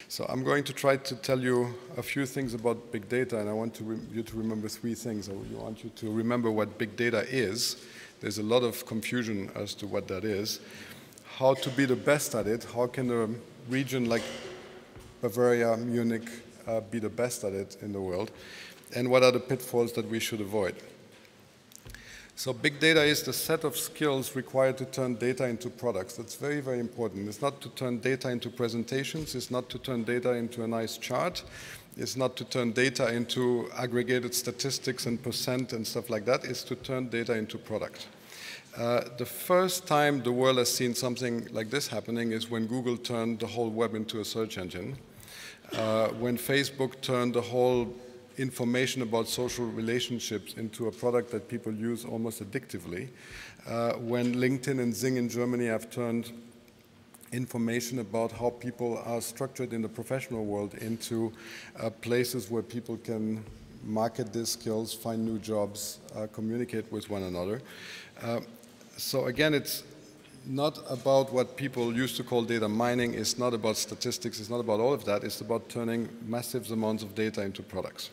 So I'm going to try to tell you a few things about big data, and I want you to remember three things. I want you to remember what big data is. There's a lot of confusion as to what that is. How to be the best at it. How can a region like Bavaria, Munich, be the best at it in the world? And what are the pitfalls that we should avoid? So big data is the set of skills required to turn data into products. That's very, very important. It's not to turn data into presentations. It's not to turn data into a nice chart. It's not to turn data into aggregated statistics and percent and stuff like that. It's to turn data into product. The first time the world has seen something like this happening is when Google turned the whole web into a search engine, when Facebook turned the whole information about social relationships into a product that people use almost addictively, when LinkedIn and Xing in Germany have turned information about how people are structured in the professional world into places where people can market their skills, find new jobs, communicate with one another. So again, it's not about what people used to call data mining. It's not about statistics. It's not about all of that. It's about turning massive amounts of data into products.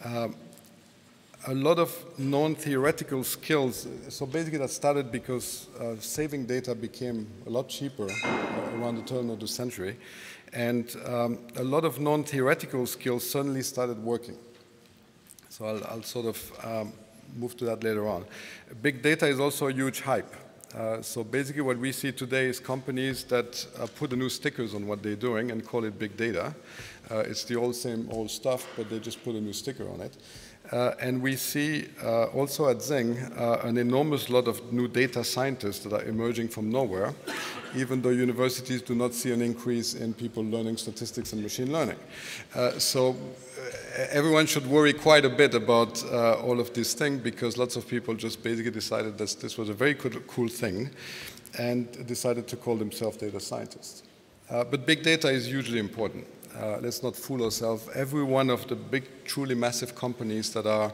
A lot of non-theoretical skills, so basically that started because saving data became a lot cheaper around the turn of the century, and a lot of non-theoretical skills suddenly started working. So I'll sort of move to that later on. Big data is also a huge hype. So basically what we see today is companies that put the new stickers on what they're doing and call it big data. It's the same old stuff, but they just put a new sticker on it. And we see also at Xing an enormous lot of new data scientists that are emerging from nowhere, even though universities do not see an increase in people learning statistics and machine learning. So everyone should worry quite a bit about all of this thing, because lots of people just basically decided that this was a very cool thing and decided to call themselves data scientists. But big data is hugely important. Let's not fool ourselves. Every one of the big, truly massive companies that are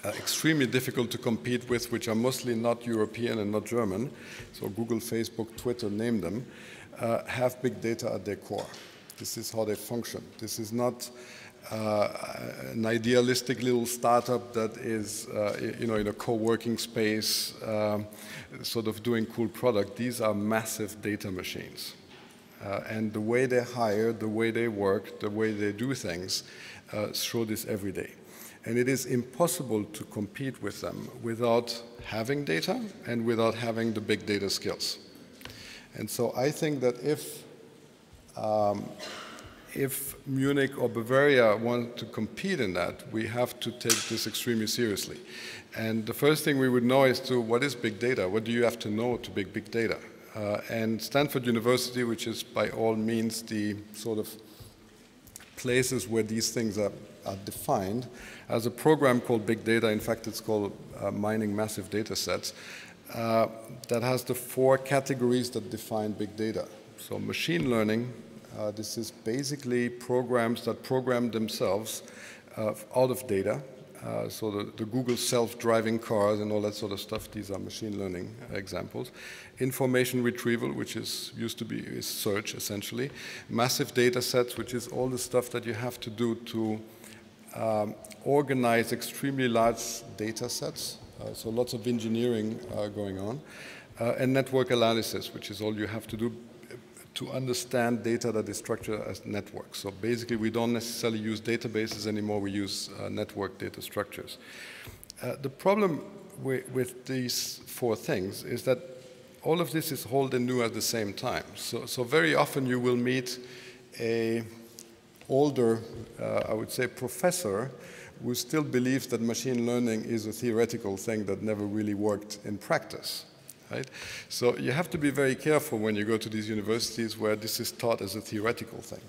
extremely difficult to compete with, which are mostly not European and not German, so Google, Facebook, Twitter, name them, have big data at their core. This is how they function. This is not an idealistic little startup that is, in a co-working space, sort of doing cool product. These are massive data machines. And the way they hire, the way they work, the way they do things show this every day. And it is impossible to compete with them without having data and without having the big data skills. And so I think that if Munich or Bavaria want to compete in that, we have to take this extremely seriously. And the first thing we would know is what is big data? What do you have to know to make big data? And Stanford University, which is by all means the sort of places where these things are defined, has a program called Big Data. In fact, it's called Mining Massive Data Sets, that has the 4 categories that define big data. So machine learning, this is basically programs that program themselves out of data. So the Google self-driving cars and all that sort of stuff, these are machine learning examples. Information retrieval, which is search, essentially. Massive data sets, which is all the stuff that you have to do to organize extremely large data sets. So lots of engineering going on. And network analysis, which is all you have to do to understand data that is structured as networks. So basically, we don't necessarily use databases anymore, we use network data structures. The problem with these 4 things is that all of this is old and new at the same time. So very often you will meet a older, I would say, professor who still believes that machine learning is a theoretical thing that never really worked in practice. Right? So you have to be very careful when you go to these universities where this is taught as a theoretical thing.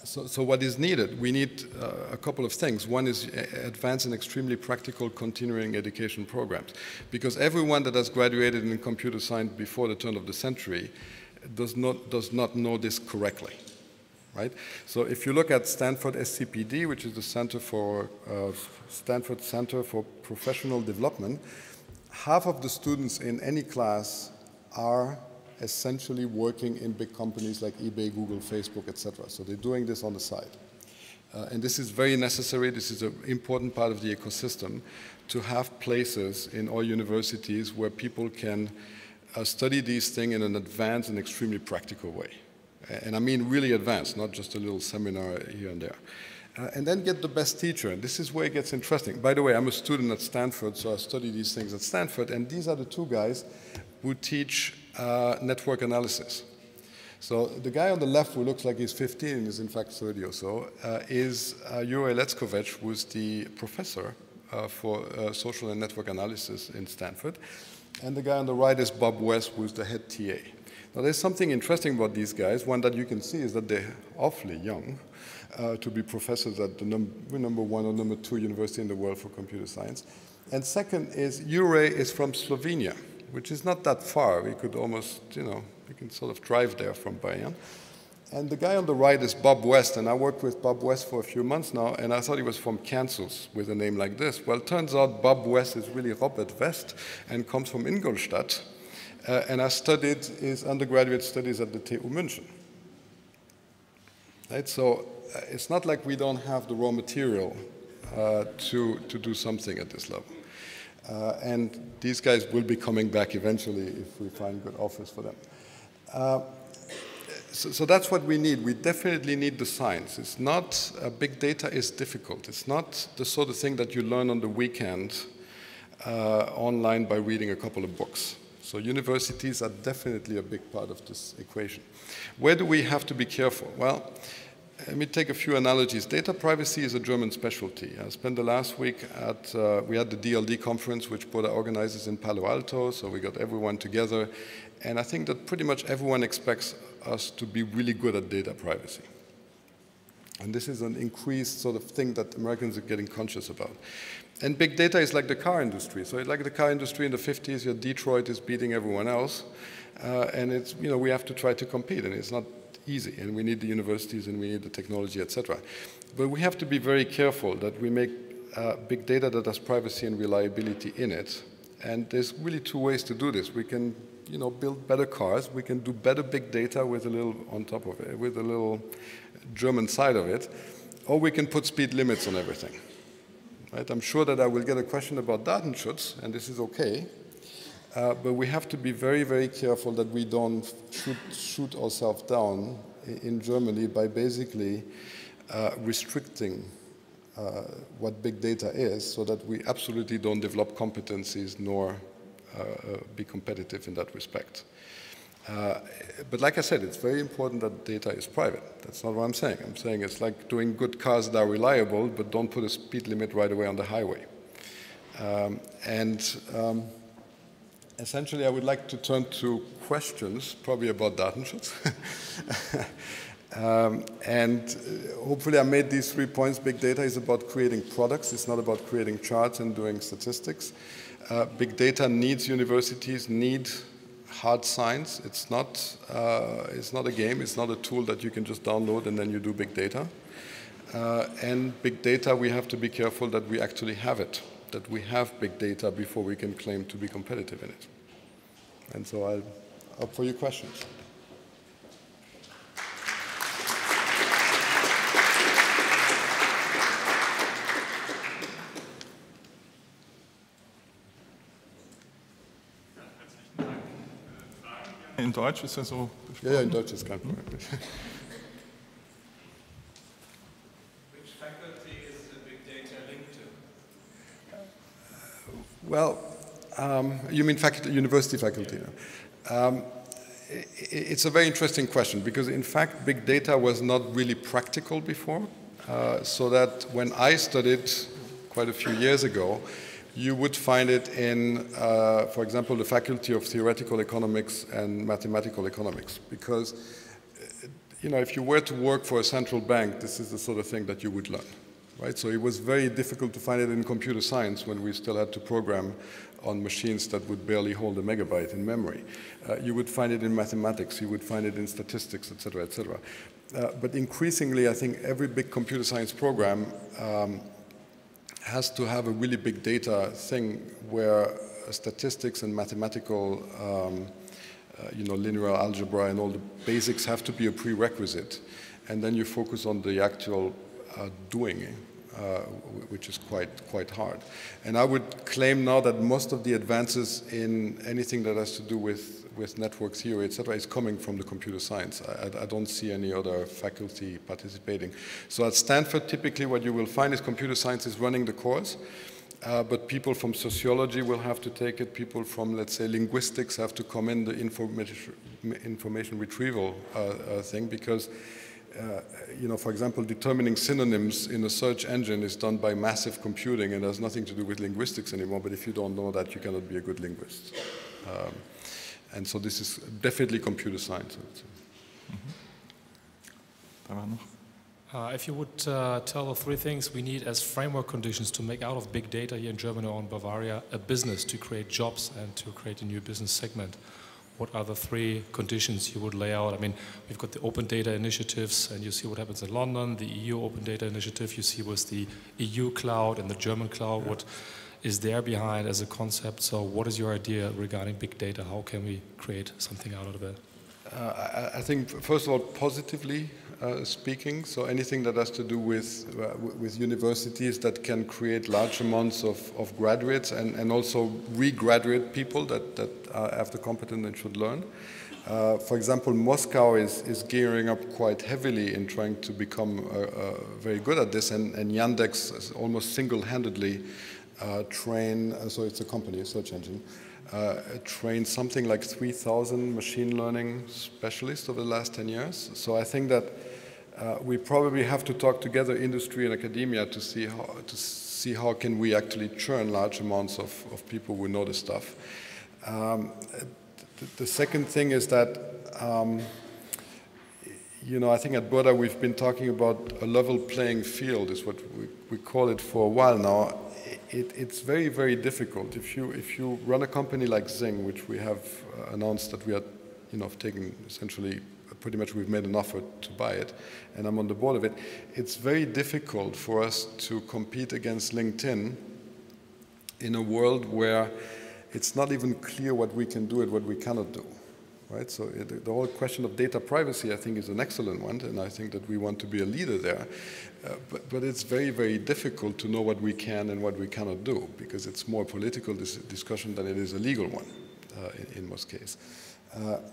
So what is needed? We need a couple of things. One is advanced and extremely practical continuing education programs, because everyone that has graduated in computer science before the turn of the century does not know this correctly. Right? So if you look at Stanford SCPD, which is the Stanford Center for Professional Development, half of the students in any class are essentially working in big companies like eBay, Google, Facebook, etc. So they're doing this on the side. And this is very necessary. This is an important part of the ecosystem to have places in all universities where people can study these things in an advanced and extremely practical way. And I mean really advanced, not just a little seminar here and there. And then get the best teacher. And this is where it gets interesting. By the way, I'm a student at Stanford, so I study these things at Stanford. And these are the two guys who teach network analysis. So the guy on the left who looks like he's 15 and is in fact 30 or so is Jure Leckovec, who's the professor for social and network analysis in Stanford. And the guy on the right is Bob West, who's the head TA. Now there's something interesting about these guys. One that you can see is that they're awfully young to be professors at the number one or number two university in the world for computer science. And second is Jure is from Slovenia, which is not that far. We could almost, you can sort of drive there from Bayern. And the guy on the right is Bob West, and I worked with Bob West for a few months now, and I thought he was from Kansas with a name like this. Well, it turns out Bob West is really Robert West and comes from Ingolstadt. And I studied his undergraduate studies at the TU München. Right? So it's not like we don't have the raw material to do something at this level. And these guys will be coming back eventually if we find good offers for them. So that's what we need. We definitely need the science. It's not, big data is difficult. It's not the sort of thing that you learn on the weekend online by reading a couple of books. So universities are definitely a big part of this equation. Where do we have to be careful? Well, let me take a few analogies. Data privacy is a German specialty. I spent the last week at, we had the DLD conference, which Boda organizes in Palo Alto, so we got everyone together. And I think that pretty much everyone expects us to be really good at data privacy. And this is an increased sort of thing that Americans are getting conscious about. And big data is like the car industry. So like the car industry in the 50s, your Detroit is beating everyone else. And it's, we have to try to compete, and it's not easy. And we need the universities, and we need the technology, etc. But we have to be very careful that we make big data that has privacy and reliability in it. And there's really two ways to do this. We can build better cars. We can do better big data with a little on top of it, with a little German side of it. Or we can put speed limits on everything. Right? I'm sure that I will get a question about Datenschutz, and this is okay. But we have to be very, very careful that we don't shoot ourselves down in Germany by basically restricting what big data is, so that we absolutely don't develop competencies nor be competitive in that respect. But like I said, it's very important that data is private. That's not what I'm saying. I'm saying it's like doing good cars that are reliable, but don't put a speed limit right away on the highway. Essentially, I would like to turn to questions, probably about Datenschutz. And hopefully I made these 3 points. Big data is about creating products. It's not about creating charts and doing statistics. Big data needs universities, need hard science. It's not a game. It's not a tool that you can just download and then you do big data. And big data, we have to be careful that we actually have it, that we have big data before we can claim to be competitive in it. And so I'm up for your questions. In Deutsch ist ja so besprochen. Ja, in Deutsch ist kein Problem. Which faculty is the big data linked to? Well, you mean faculty, university faculty? It's a very interesting question, because in fact big data was not really practical before. So that when I studied quite a few years ago, you would find it in, for example, the Faculty of Theoretical Economics and Mathematical Economics. Because, if you were to work for a central bank, this is the sort of thing that you would learn, right? So it was very difficult to find it in computer science when we still had to program on machines that would barely hold a megabyte in memory. You would find it in mathematics, you would find it in statistics, et cetera, et cetera. But increasingly, I think every big computer science program has to have a really big data thing where statistics and mathematical linear algebra and all the basics have to be a prerequisite. And then you focus on the actual doing, which is quite hard. And I would claim now that most of the advances in anything that has to do with network theory, etc., is coming from the computer science. I don't see any other faculty participating. So at Stanford, typically what you will find is computer science is running the course, but people from sociology will have to take it, people from, let's say, linguistics have to come in, the information retrieval thing, because for example, determining synonyms in a search engine is done by massive computing and has nothing to do with linguistics anymore, but if you don't know that, you cannot be a good linguist. And so this is definitely computer science. If you would tell the 3 things we need as framework conditions to make out of big data here in Germany or in Bavaria a business to create jobs and to create a new business segment, what are the 3 conditions you would lay out? I mean, we've got the open data initiatives, and you see what happens in London, the EU open data initiative, you see with the EU cloud and the German cloud, what is there behind as a concept. So what is your idea regarding big data? How can we create something out of it? I think, first of all, positively speaking, so anything that has to do with universities that can create large amounts of graduates and also re-graduate people that have the competence and should learn. For example, Moscow is gearing up quite heavily in trying to become very good at this, and Yandex is almost single-handedly so it's a company, a search engine, trained something like 3,000 machine learning specialists over the last 10 years. So I think that we probably have to talk together, industry and academia, to see how can we actually churn large amounts of people who know the stuff. The second thing is that I think at Burda we've been talking about a level playing field, is what we call it for a while now. It's very, very difficult. If you run a company like Zing, which we have announced that we are, taking essentially, pretty much we've made an offer to buy it, and I'm on the board of it. It's very difficult for us to compete against LinkedIn in a world where it's not even clear what we can do and what we cannot do. Right? So the whole question of data privacy, I think, is an excellent one, and I think that we want to be a leader there. But it's very, very difficult to know what we can and what we cannot do, because it's more political discussion than it is a legal one in most cases.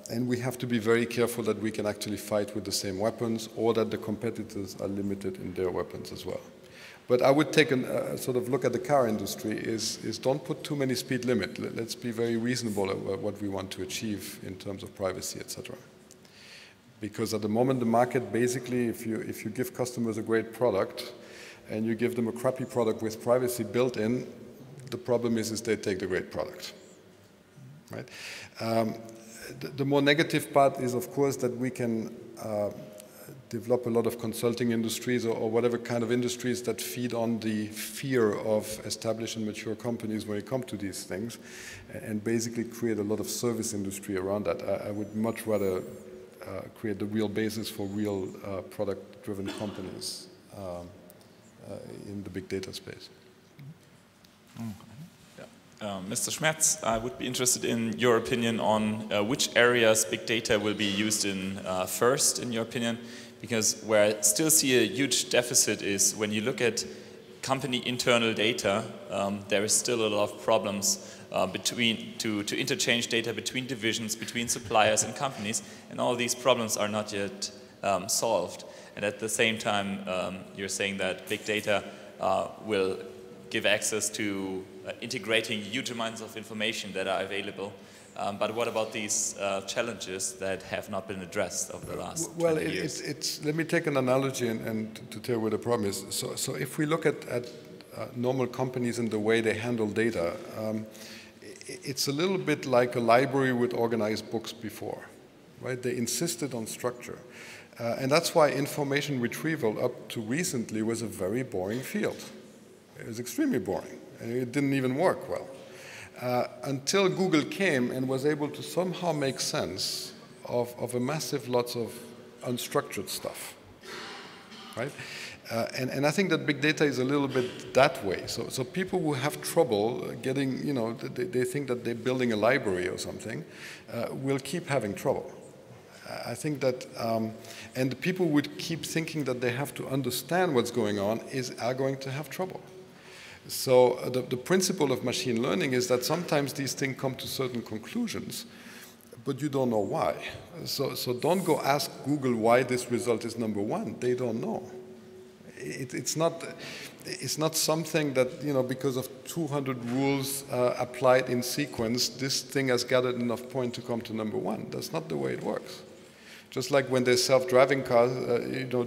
And we have to be very careful that we can actually fight with the same weapons, or that the competitors are limited in their weapons as well. But I would take a sort of look at the car industry is don't put too many speed limit. Let's be very reasonable about what we want to achieve in terms of privacy, etc. Because at the moment, the market basically, if you give customers a great product and you give them a crappy product with privacy built in, the problem is they take the great product. Right? The more negative part is, of course, that we can develop a lot of consulting industries or whatever kind of industries that feed on the fear of established and mature companies when it comes to these things, and basically create a lot of service industry around that. I would much rather create the real basis for real product-driven companies in the big data space. Mr. Schmetz, I would be interested in your opinion on which areas big data will be used in first, in your opinion, because where I still see a huge deficit is when you look at company internal data, there is still a lot of problems to interchange data between divisions, between suppliers and companies, and all these problems are not yet solved. And at the same time, you're saying that big data will give access to integrating huge amounts of information that are available. But what about these challenges that have not been addressed over the last 20 years? Let me take an analogy and to tell you what the problem is. So if we look at normal companies and the way they handle data, it's a little bit like a library with organized books before. Right? They insisted on structure. And that's why information retrieval up to recently was a very boring field. It was extremely boring, and it didn't even work well. Until Google came and was able to somehow make sense of a massive lots of unstructured stuff. right? And I think that big data is a little bit that way. So people who have trouble getting, they think that they're building a library or something, will keep having trouble. I think that, and the people who would keep thinking that they have to understand what's going on are going to have trouble. So the principle of machine learning is that sometimes these things come to certain conclusions, but you don't know why. So don't go ask Google why this result is number one. They don't know. It's not something that, because of 200 rules applied in sequence, this thing has gathered enough points to come to number one. That's not the way it works. Just like when there's self-driving cars,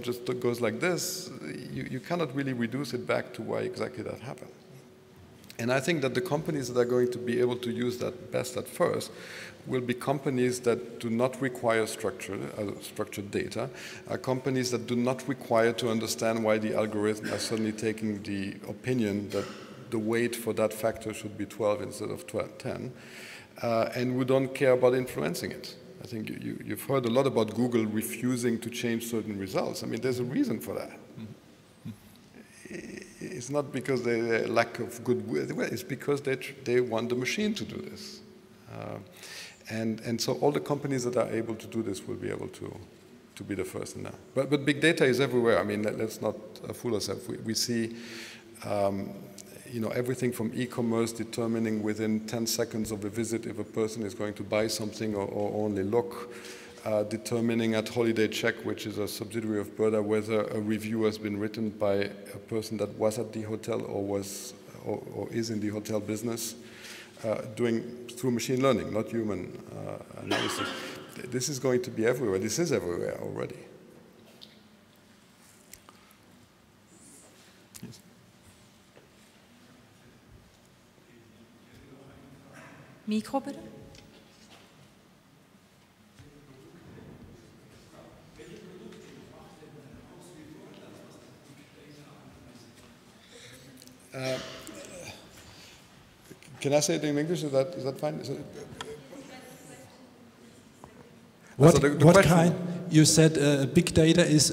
just goes like this, you cannot really reduce it back to why exactly that happened. And I think that the companies that are going to be able to use that best at first will be companies that do not require structured data, companies that do not require to understand why the algorithm are suddenly taking the opinion that the weight for that factor should be 12 instead of 10, and who don't care about influencing it. I think you've heard a lot about Google refusing to change certain results. I mean, there's a reason for that. It's not because they lack of goodwill. It's because they want the machine to do this. And so all the companies that are able to do this will be able to be the first in that. But big data is everywhere. I mean, let's not fool ourselves. We see everything from e-commerce determining within 10 seconds of a visit if a person is going to buy something or only look, determining at Holiday Check, which is a subsidiary of Burda, whether a review has been written by a person that was at the hotel or is in the hotel business, doing through machine learning, not human analysis. This is going to be everywhere. This is everywhere already. Yes. Mikro bitte. Can I say it in English? Is that fine? What kind? You said big data is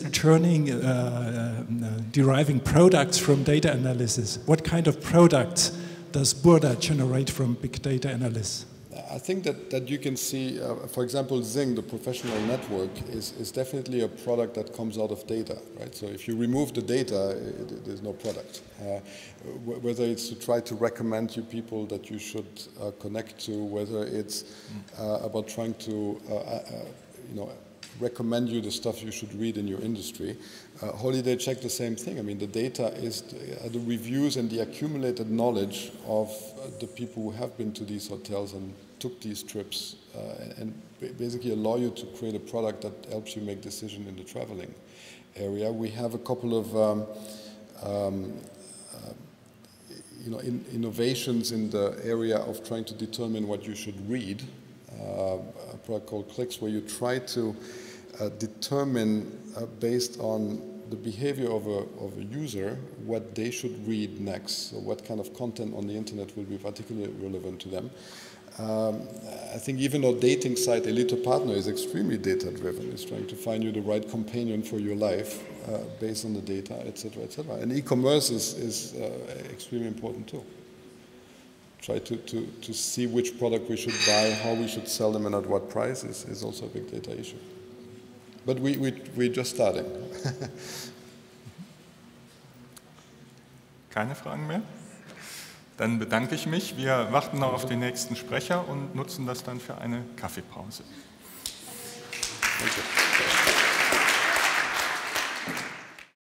deriving products from data analysis. What kind of products does Burda generate from big data analysis? I think that you can see, for example, Zing, the professional network, is definitely a product that comes out of data, right? So if you remove the data, there's no product. Whether it's to try to recommend you people that you should connect to, whether it's about trying to, recommend you the stuff you should read in your industry. Holiday Check, the same thing. I mean, the data is the reviews and the accumulated knowledge of the people who have been to these hotels and took these trips and basically allow you to create a product that helps you make decisions in the traveling area. We have a couple of innovations in the area of trying to determine what you should read. A product called Clicks, where you try to determine based on the behavior of a user what they should read next, so what kind of content on the internet will be particularly relevant to them. I think even our dating site, Elite Partner, is extremely data-driven. It's trying to find you the right companion for your life based on the data, etc., etc. And e-commerce is extremely important too. Try to see which product we should buy, how we should sell them, and at what price is also a big data issue. But we're just starting. Keine Fragen mehr? Dann bedanke ich mich. Wir warten noch auf den nächsten Sprecher und nutzen das dann für eine Kaffeepause. Danke.